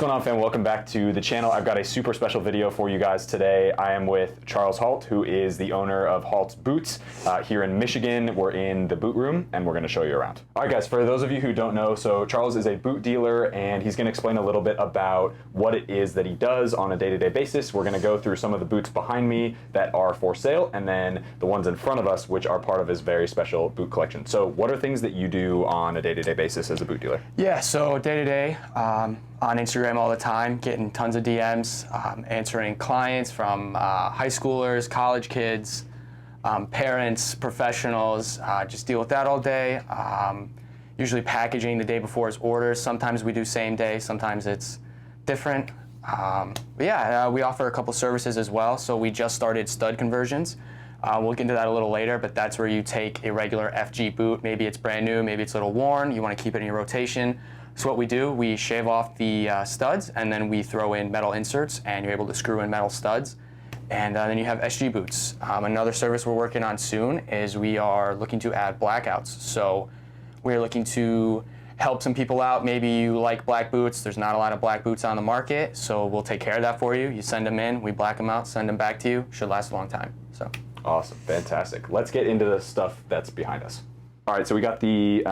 going on, fam? Welcome back to the channel. I've got a super special video for you guys today. I am with Charles Halt, who is the owner of Halts Boots here in Michigan. We're in the boot room and we're going to show you around. All right, guys, for those of you who don't know, so Charles is a boot dealer and he's going to explain a little bit about what it is that he does on a day-to-day basis. We're going to go through some of the boots behind me that are for sale and then the ones in front of us, which are part of his very special boot collection. So what are things that you do on a day-to-day basis as a boot dealer? Yeah, so day-to-day, on Instagram all the time, getting tons of DMs, answering clients from high schoolers, college kids, parents, professionals, just deal with that all day. Usually packaging the day before his orders. Sometimes we do same day, sometimes it's different. But yeah, we offer a couple services as well. So we just started stud conversions. We'll get into that a little later, but that's where you take a regular FG boot. Maybe it's brand new, maybe it's a little worn, you want to keep it in your rotation. So what we do, we shave off the studs and then we throw in metal inserts and you're able to screw in metal studs. And then you have SG boots. Another service we're working on soon is we are looking to add blackouts. So we're looking to help some people out. Maybe you like black boots. There's not a lot of black boots on the market, so we'll take care of that for you. You send them in, we black them out, send them back to you. Should last a long time. So awesome, fantastic. Let's get into the stuff that's behind us. All right, so we got the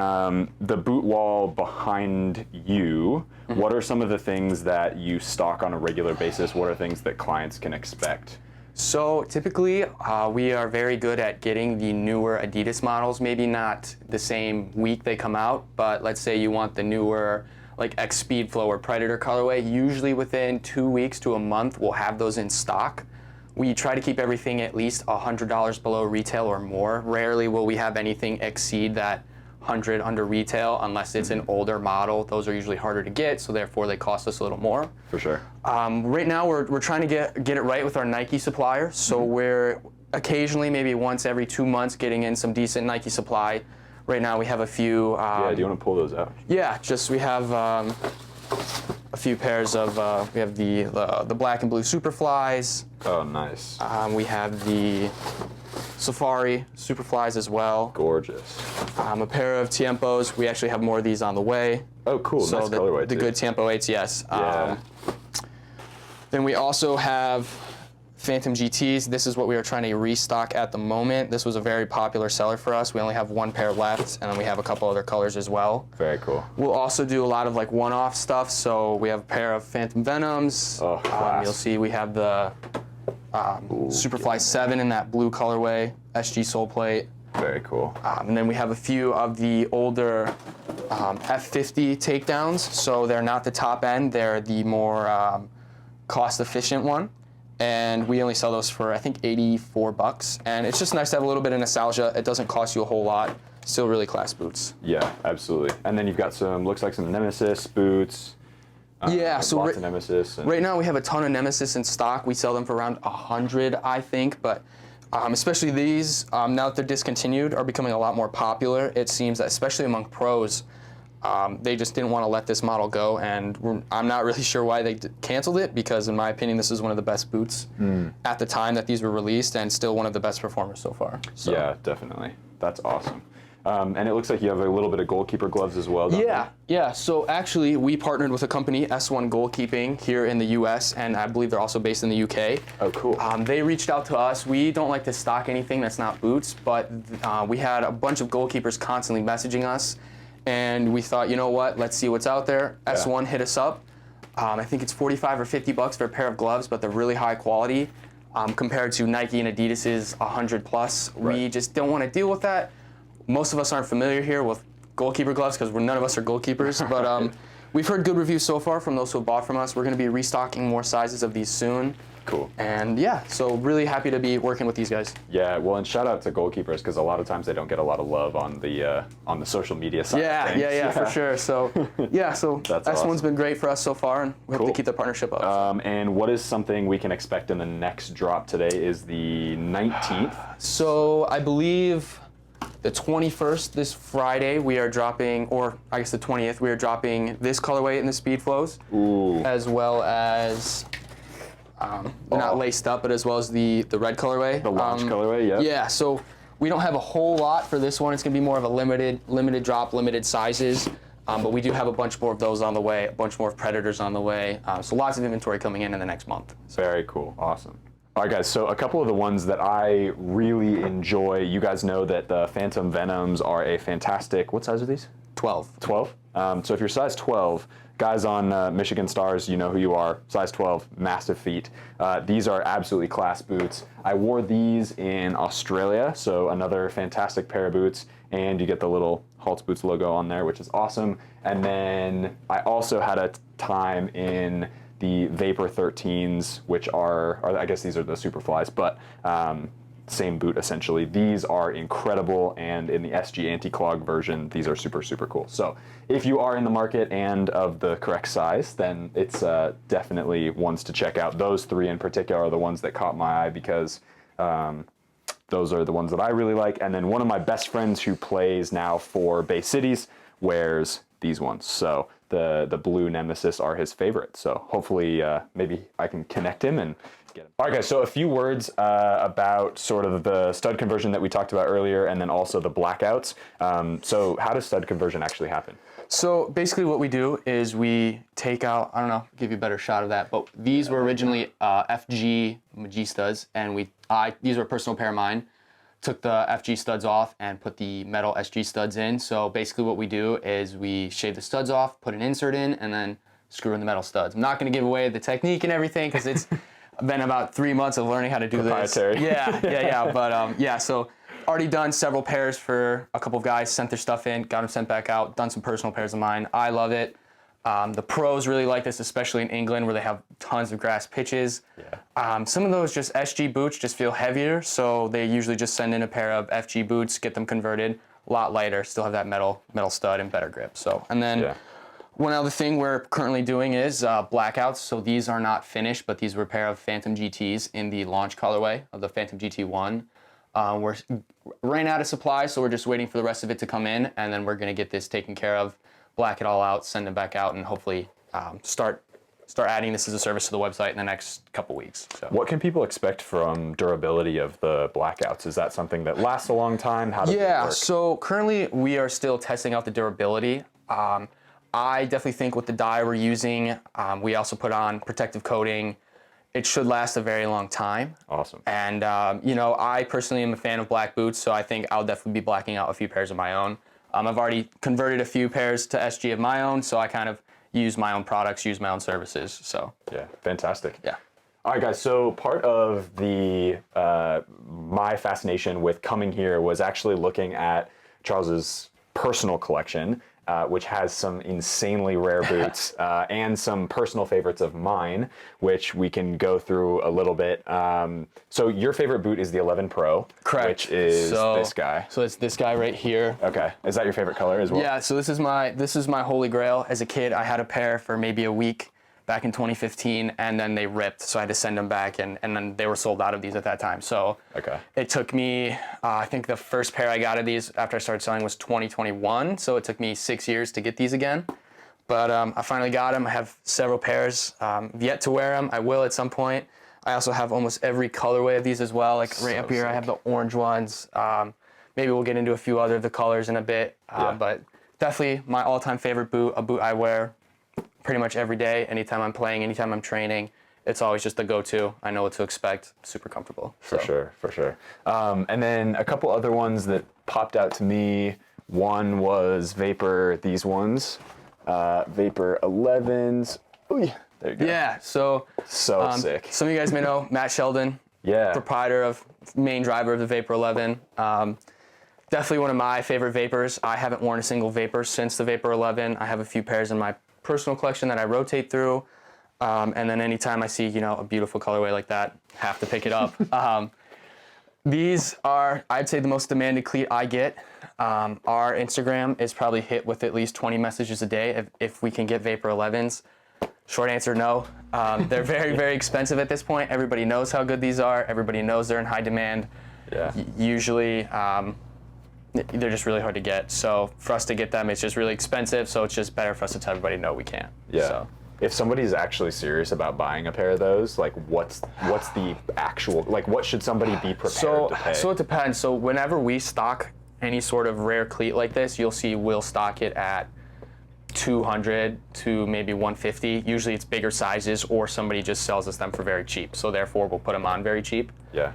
boot wall behind you. Mm-hmm. What are some of the things that you stock on a regular basis? What are things that clients can expect? So typically, we are very good at getting the newer Adidas models, maybe not the same week they come out, but let's say you want the newer like X Speedflow or Predator colorway. Usually within 2 weeks to a month, we'll have those in stock. We try to keep everything at least $100 below retail or more. Rarely will we have anything exceed that 100 under retail unless it's an older model. Those are usually harder to get, so therefore they cost us a little more. For sure. Right now we're trying to get it right with our Nike supplier. So we're occasionally, maybe once every 2 months, getting in some decent Nike supply. Right now we have a few. Yeah, do you want to pull those out? Yeah, just we have a few pairs of, we have the black and blue Superflies. Oh, nice. We have the Safari Superflies as well. Gorgeous. A pair of Tiempos. We actually have more of these on the way. Oh, cool. So nice the colorway, the too. good Tiempo 8s, yes. Yeah. Then we also have Phantom GTs. This is what we are trying to restock at the moment. This was a very popular seller for us. We only have one pair left, and then we have a couple other colors as well. Very cool. We'll also do a lot of like one-off stuff. So we have a pair of Phantom Venoms. Oh, you'll see we have the Superfly 7 in that blue colorway, SG sole plate. Very cool. And then we have a few of the older F50 takedowns. So they're not the top end, they're the more cost-efficient one. And we only sell those for, I think, 84 bucks. And it's just nice to have a little bit of nostalgia. It doesn't cost you a whole lot. Still really class boots. Yeah, absolutely. And then you've got some, looks like some Nemesis boots. Yeah, so lots of Nemesis. Right now we have a ton of Nemesis in stock. We sell them for around 100, I think. But especially these, now that they're discontinued, are becoming a lot more popular. It seems that, especially among pros, they just didn't want to let this model go, and I'm not really sure why they canceled it, because in my opinion this is one of the best boots at the time that these were released, and still one of the best performers so far. So. Yeah, definitely. That's awesome. And it looks like you have a little bit of goalkeeper gloves as well, don't you? Yeah. So actually we partnered with a company, S1 Goalkeeping, here in the US, and I believe they're also based in the UK. Oh, cool. They reached out to us. We don't like to stock anything that's not boots, but we had a bunch of goalkeepers constantly messaging us. And we thought, you know what, let's see what's out there. Yeah. S1 hit us up. I think it's 45 or 50 bucks for a pair of gloves, but they're really high quality. Compared to Nike and Adidas's 100 plus. Right. We just don't want to deal with that. Most of us aren't familiar here with goalkeeper gloves because none of us are goalkeepers. But we've heard good reviews so far from those who have bought from us. We're going to be restocking more sizes of these soon. Cool. And yeah, so really happy to be working with these guys. Yeah, well, and shout out to goalkeepers, because a lot of times they don't get a lot of love on the social media side. Yeah, for sure. So yeah, so That's S1's awesome. been great for us so far, and we hope to keep the partnership up. And what is something we can expect in the next drop today is the 19th. So I believe the 21st, this Friday, we are dropping, or I guess the 20th, we are dropping this colorway in the Speedflows, as well as not laced up, but as well as the red colorway. The launch colorway, yeah. Yeah, so we don't have a whole lot for this one. It's going to be more of a limited drop, limited sizes. But we do have a bunch more of those on the way, a bunch more of Predators on the way. So lots of inventory coming in the next month. Very cool. Awesome. All right, guys, so a couple of the ones that I really enjoy, you guys know that the Phantom Venoms are a fantastic, what size are these? 12. 12? So if you're size 12, guys on Michigan Stars, you know who you are. Size 12, massive feet. These are absolutely class boots. I wore these in Australia, so another fantastic pair of boots, and you get the little Halts Boots logo on there, which is awesome. And then I also had a time in the Vapor 13s, which are I guess these are the Superflies, but same boot essentially. These are incredible, and in the SG anti-clog version, these are super, super cool. So if you are in the market and of the correct size, then it's definitely ones to check out. Those three in particular are the ones that caught my eye because those are the ones that I really like. And then one of my best friends who plays now for Bay Cities wears these ones. So the blue Nemesis are his favorite. So hopefully maybe I can connect him and get him. All right, guys, so a few words about sort of the stud conversion that we talked about earlier, and then also the blackouts. So how does stud conversion actually happen? So basically what we do is we take out, I don't know, give you a better shot of that, but these were originally FG G studs, and these were a personal pair of mine. Took the FG studs off and put the metal SG studs in. So basically what we do is we shave the studs off, put an insert in, and then screw in the metal studs. I'm not going to give away the technique and everything because it's been about 3 months of learning how to do this. Yeah. But so already done several pairs for a couple of guys, sent their stuff in, got them sent back out, done some personal pairs of mine. I love it. The pros really like this, especially in England where they have tons of grass pitches. Yeah. Some of those just SG boots just feel heavier, so they usually just send in a pair of FG boots, get them converted, a lot lighter, still have that metal stud and better grip. So, and then one other thing we're currently doing is blackouts. So these are not finished, but these were a pair of Phantom GTs in the launch colorway of the Phantom GT1. We're ran out of supply, so we're just waiting for the rest of it to come in, and then we're gonna get this taken care of, black it all out, send it back out, and hopefully start adding this as a service to the website in the next couple weeks. So. What can people expect from durability of the blackouts? Is that something that lasts a long time? How does it work? So currently we are still testing out the durability. I definitely think with the dye we're using, we also put on protective coating. It should last a very long time. Awesome. And I personally am a fan of black boots, so I think I'll definitely be blacking out a few pairs of my own. I've already converted a few pairs to SG of my own, so I kind of use my own products, use my own services. So yeah, fantastic. Yeah. All right, guys. So part of the my fascination with coming here was actually looking at Charles's personal collection, which has some insanely rare boots and some personal favorites of mine, which we can go through a little bit. So your favorite boot is the 11 Pro, correct? Which is this guy. So it's this guy right here. Okay, is that your favorite color as well? Yeah. So this is my holy grail. As a kid, I had a pair for maybe a week back in 2015, and then they ripped, so I had to send them back, and then they were sold out of these at that time. So it took me, I think the first pair I got of these after I started selling was 2021, so it took me 6 years to get these again. But I finally got them. I have several pairs. I've yet to wear them. I will at some point. I also have almost every colorway of these as well. Like right up here, I have the orange ones. Maybe we'll get into a few other of the colors in a bit. But definitely my all-time favorite boot, a boot I wear pretty much every day, anytime I'm playing, anytime I'm training. It's always just the go-to. I know what to expect. Super comfortable. For sure. And then a couple other ones that popped out to me. One was Vapor, these ones. Vapor 11s. Ooh, there you go. Yeah, so sick. Some of you guys may know Matt Sheldon, proprietor main driver of the Vapor 11. Definitely one of my favorite Vapors. I haven't worn a single Vapor since the Vapor 11. I have a few pairs in my personal collection that I rotate through, and then anytime I see a beautiful colorway like that, have to pick it up. These are, I'd say, the most demanded cleat I get. Our Instagram is probably hit with at least 20 messages a day if we can get Vapor 11s. Short answer, no. They're very, very expensive at this point. Everybody knows how good these are. Everybody knows they're in high demand. Yeah. Usually, they're just really hard to get. So for us to get them, it's just really expensive. So it's just better for us to tell everybody, no, we can't. Yeah. So. If somebody's actually serious about buying a pair of those, like what's the actual, like what should somebody be prepared to pay? So it depends. So whenever we stock any sort of rare cleat like this, you'll see we'll stock it at 200 to maybe 150. Usually it's bigger sizes, or somebody just sells us them for very cheap. So therefore we'll put them on very cheap. Yeah.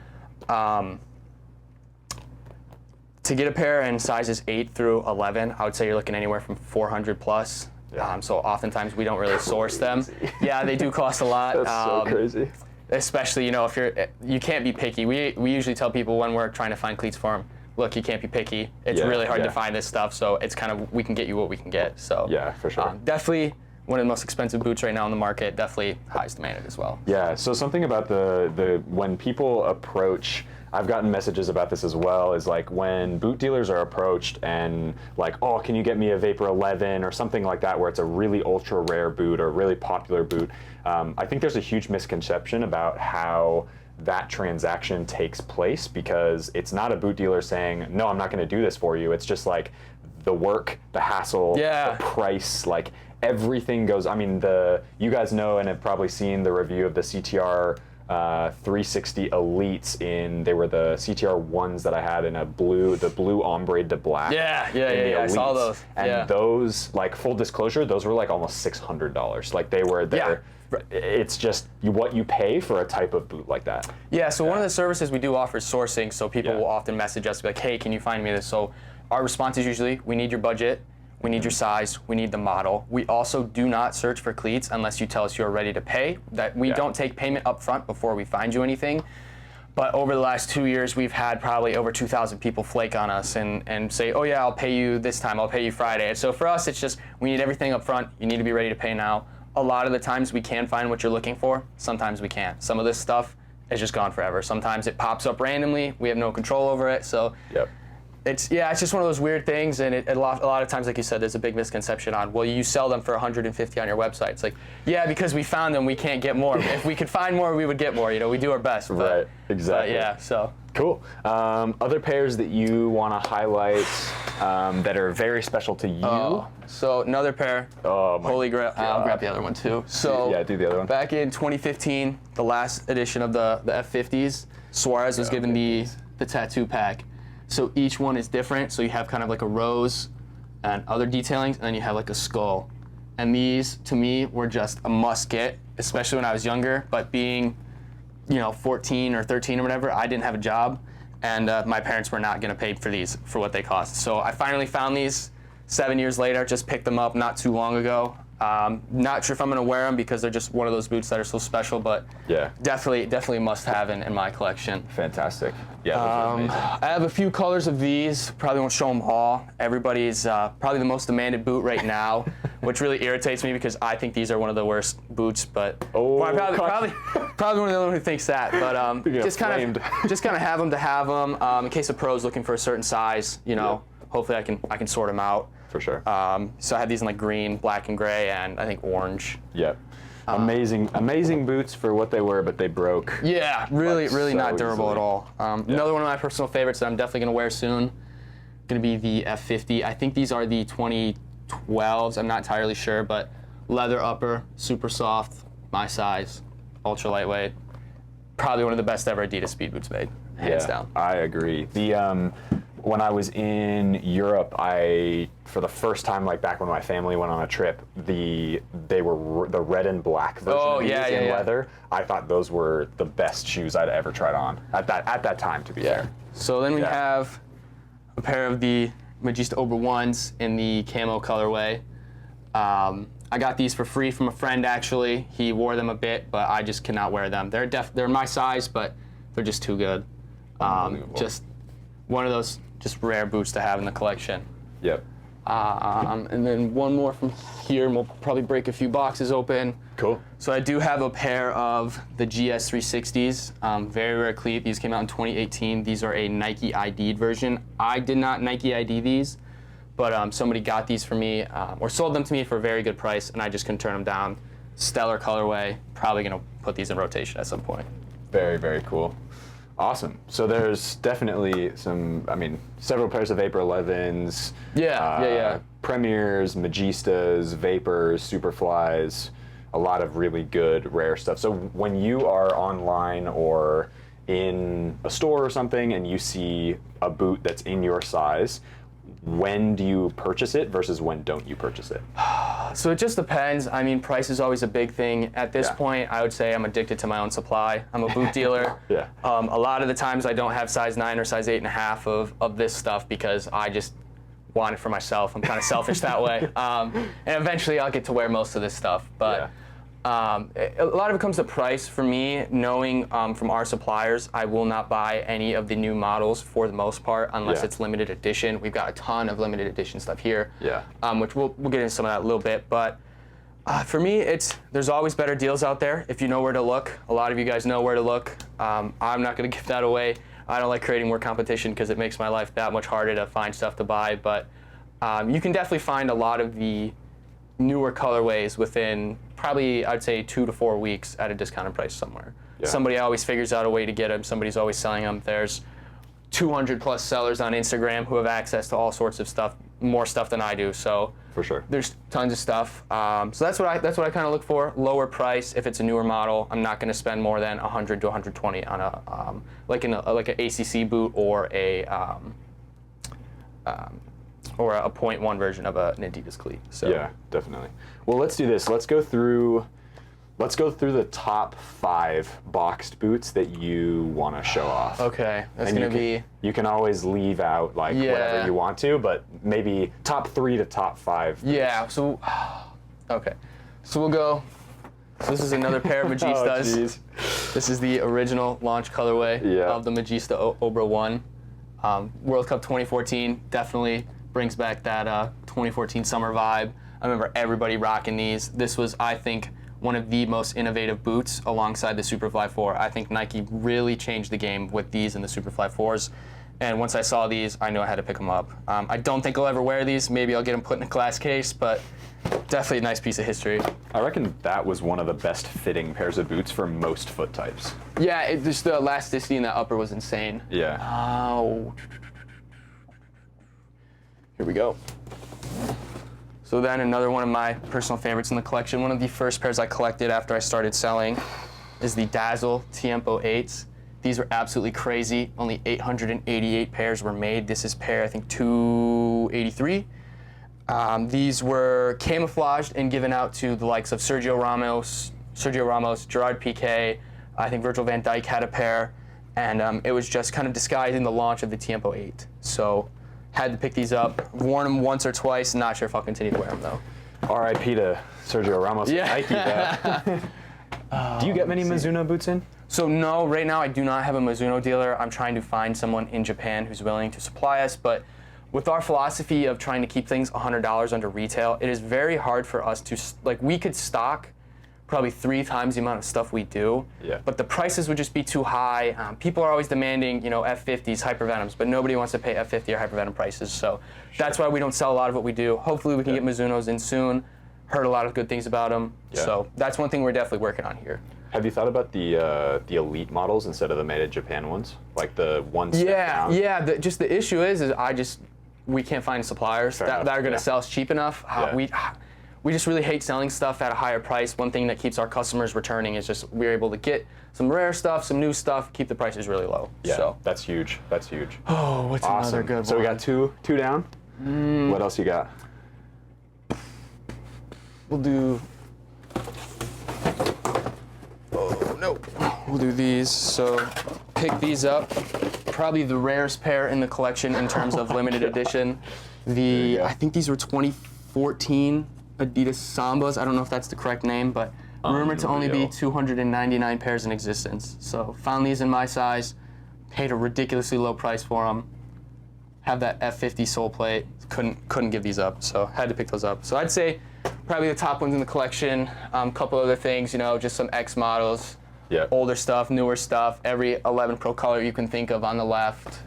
To get a pair in sizes 8 through 11, I would say you're looking anywhere from 400 plus. Yeah. So oftentimes we don't really source them. Yeah, they do cost a lot. That's so crazy. Especially, if you can't be picky. We usually tell people when we're trying to find cleats for them, look, you can't be picky. It's really hard to find this stuff, so it's kind of, we can get you what we can get. So yeah, for sure. Definitely one of the most expensive boots right now in the market, definitely highest demanded as well. Yeah, so something about the when people approach, I've gotten messages about this as well, is like when boot dealers are approached and like, oh, can you get me a Vapor 11 or something like that, where it's a really ultra rare boot or a really popular boot. I think there's a huge misconception about how that transaction takes place, because it's not a boot dealer saying, no, I'm not going to do this for you. It's just like the work, the hassle, the price, like everything goes. I mean, you guys know and have probably seen the review of the CTR 360 Elites. They were the CTR ones that I had in the blue ombre to black. Yeah, I saw those. And those, like, full disclosure, those were like almost $600. Like they were there. Yeah. It's just what you pay for a type of boot like that. Yeah, so one of the services we do offer is sourcing, so people will often message us, be like, hey, can you find me this? So our response is usually, we need your budget, we need your size, we need the model. We also do not search for cleats unless you tell us you're ready to pay. That we don't take payment up front before we find you anything. But over the last 2 years, we've had probably over 2,000 people flake on us and say, oh yeah, I'll pay you this time, I'll pay you Friday. And so for us, it's just, we need everything up front, you need to be ready to pay now. A lot of the times we can find what you're looking for, sometimes we can't. Some of this stuff is just gone forever. Sometimes it pops up randomly, we have no control over it, so it's just one of those weird things, and a lot of times, like you said, there's a big misconception on, well, you sell them for 150 on your website. It's like, yeah, because we found them, we can't get more. If we could find more, we would get more. We do our best. Right, exactly. But yeah, so. Cool. Other pairs that you want to highlight that are very special to you? So another pair. Oh my Holy Grail. I'll grab the other one too. So yeah, do the other one. Back in 2015, the last edition of the F50s, Suarez was given the tattoo pack. So each one is different. So you have kind of like a rose and other detailings, and then you have like a skull. And these, to me, were just a must get, especially when I was younger. But being 14 or 13 or whatever, I didn't have a job, and my parents were not going to pay for these for what they cost. So I finally found these 7 years later, just picked them up not too long ago. Not sure if I'm going to wear them because they're just one of those boots that are so special, but definitely must have in my collection. Fantastic. Yeah, those are amazing. I have a few colors of these. Probably won't show them all. Everybody's probably the most demanded boot right now, which really irritates me because I think these are one of the worst boots. But probably one of the only one who thinks that. But just kind of have them to have them in case a pro's looking for a certain size. Hopefully I can sort them out. For sure. So I had these in like green, black, and gray, and I think orange. Yep. Amazing boots for what they were, but they broke. Yeah, really so not durable easily. at all. Another one of my personal favorites that I'm definitely going to wear soon, going to be the F50. I think these are the 2012s. I'm not entirely sure, but leather upper, super soft, my size, ultra lightweight. Probably one of the best ever Adidas speed boots made, hands down. I agree. When I was in Europe, for the first time, like back when my family went on a trip, they were the red and black version of these in leather. I thought those were the best shoes I'd ever tried on at that time, to be fair. So then we have a pair of the Magista Ober 1s in the camo colorway. I got these for free from a friend, actually. He wore them a bit, but I just cannot wear them. They're my size, but they're just too good. Just one of those just rare boots to have in the collection. Yep. And then one more from here, and we'll probably break a few boxes open. Cool. So I do have a pair of the GS 360s, very rare cleat. These came out in 2018. These are a Nike ID'd version. I did not Nike ID these, but somebody got these for me, or sold them to me for a very good price, and I just couldn't turn them down. Stellar colorway. Probably gonna put these in rotation at some point. Very, very cool. Awesome. So there's definitely several pairs of Vapor 11s. Premiers, Magistas, Vapors, Superflies, a lot of really good rare stuff. So when you are online or in a store or something and you see a boot that's in your size, when do you purchase it versus when don't you purchase it? So it just depends. I mean, price is always a big thing. At this point, I would say I'm addicted to my own supply. I'm a boot dealer. Yeah. A lot of the times I don't have size 9 or size 8.5 of this stuff because I just want it for myself. I'm kind of selfish that way. And eventually I'll get to wear most of this stuff. But a lot of it comes to price. For me, knowing from our suppliers, I will not buy any of the new models for the most part unless it's limited edition. We've got a ton of limited edition stuff here, which we'll get into some of that a little bit. But for me, there's always better deals out there if you know where to look. A lot of you guys know where to look. I'm not going to give that away. I don't like creating more competition because it makes my life that much harder to find stuff to buy. But you can definitely find a lot of the newer colorways within probably, I'd say, 2 to 4 weeks at a discounted price somewhere. Somebody always figures out a way to get them. Somebody's always selling them. There's 200 plus sellers on Instagram who have access to all sorts of stuff, more stuff than I do. So for sure, there's tons of stuff. So that's what I kind of look for. Lower price. If it's a newer model, I'm not going to spend more than 100 to 120 on a like an ACC boot or a 0.1 version of an Adidas cleat. So yeah, definitely. Well, let's do this. Let's go through the top 5 boxed boots that you want to show off. Okay, that's going to be. You can always leave out like whatever you want to, but maybe top 3 to top 5. Yeah. So okay, so we'll go. So this is another pair of Magistas. This is the original launch colorway of the Magista Obra 1. World Cup 2014 definitely brings back that 2014 summer vibe. I remember everybody rocking these. This was, I think, one of the most innovative boots alongside the Superfly 4. I think Nike really changed the game with these and the Superfly 4s. And once I saw these, I knew I had to pick them up. I don't think I'll ever wear these. Maybe I'll get them put in a glass case, but definitely a nice piece of history. I reckon that was one of the best fitting pairs of boots for most foot types. Yeah, just the elasticity in that upper was insane. Yeah. Oh. Here we go. So then another one of my personal favorites in the collection, one of the first pairs I collected after I started selling, is the Dazzle Tiempo 8s. These were absolutely crazy. Only 888 pairs were made. This is pair, I think, 283. These were camouflaged and given out to the likes of Sergio Ramos, Gerard Piqué. I think Virgil van Dijk had a pair, and it was just kind of disguising the launch of the Tiempo 8. So had to pick these up. Worn them once or twice. Not sure if I'll continue to wear them though. R.I.P. to Sergio Ramos. Nike. Do you get many Mizuno boots in? So no, right now I do not have a Mizuno dealer. I'm trying to find someone in Japan who's willing to supply us, but with our philosophy of trying to keep things $100 under retail, it is very hard for us to, we could stock probably 3 times the amount of stuff we do, but the prices would just be too high. People are always demanding, F50s, Hypervenoms, but nobody wants to pay F50 or Hypervenom prices, so that's why we don't sell a lot of what we do. Hopefully we can get Mizunos in soon. Heard a lot of good things about them, so that's one thing we're definitely working on here. Have you thought about the elite models instead of the made in Japan ones, like the one step down? Yeah. Just the issue is we can't find suppliers that are going to sell us cheap enough. We just really hate selling stuff at a higher price. One thing that keeps our customers returning is just we're able to get some rare stuff, some new stuff, keep the prices really low. Yeah, so that's huge. That's huge. Oh, what's another good one? So we got two down. What else you got? We'll do. Oh no. We'll do these. So pick these up. Probably the rarest pair in the collection in terms of limited edition. I think these were 2014 Adidas Sambas. I don't know if that's the correct name, but rumored to only be 299 pairs in existence. So found these in my size, paid a ridiculously low price for them. Have that F50 sole plate. Couldn't give these up, so had to pick those up. So I'd say probably the top ones in the collection. Couple other things, just some X models. Yeah. Older stuff, newer stuff, every 11 Pro color you can think of on the left.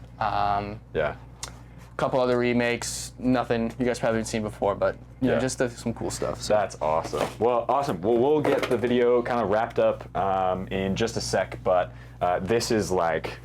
Couple other remakes, nothing you guys probably haven't seen before, but just some cool stuff. So. That's awesome. Well, awesome. Well, we'll get the video kind of wrapped up in just a sec, but this is like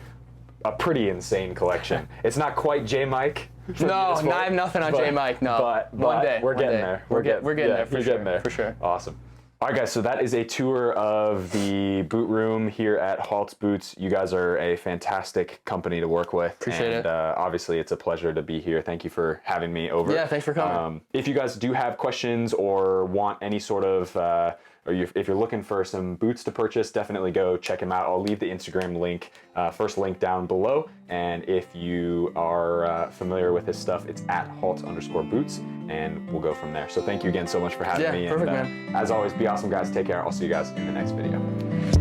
a pretty insane collection. It's not quite J Mike. No, I have nothing on J Mike. No, but one day we're getting there. We're getting there for sure. For sure. Awesome. All right, guys, so that is a tour of the boot room here at Halts Boots. You guys are a fantastic company to work with. Appreciate it. Obviously, it's a pleasure to be here. Thank you for having me over. Yeah, thanks for coming. If you guys do have questions or want any sort of, if you're looking for some boots to purchase, definitely go check them out. I'll leave the Instagram link, first link down below. And if you are familiar with his stuff, it's at Halts_boots, and we'll go from there. So thank you again so much for having me. Yeah, perfect, and, man. As always, be awesome, guys. Take care. I'll see you guys in the next video.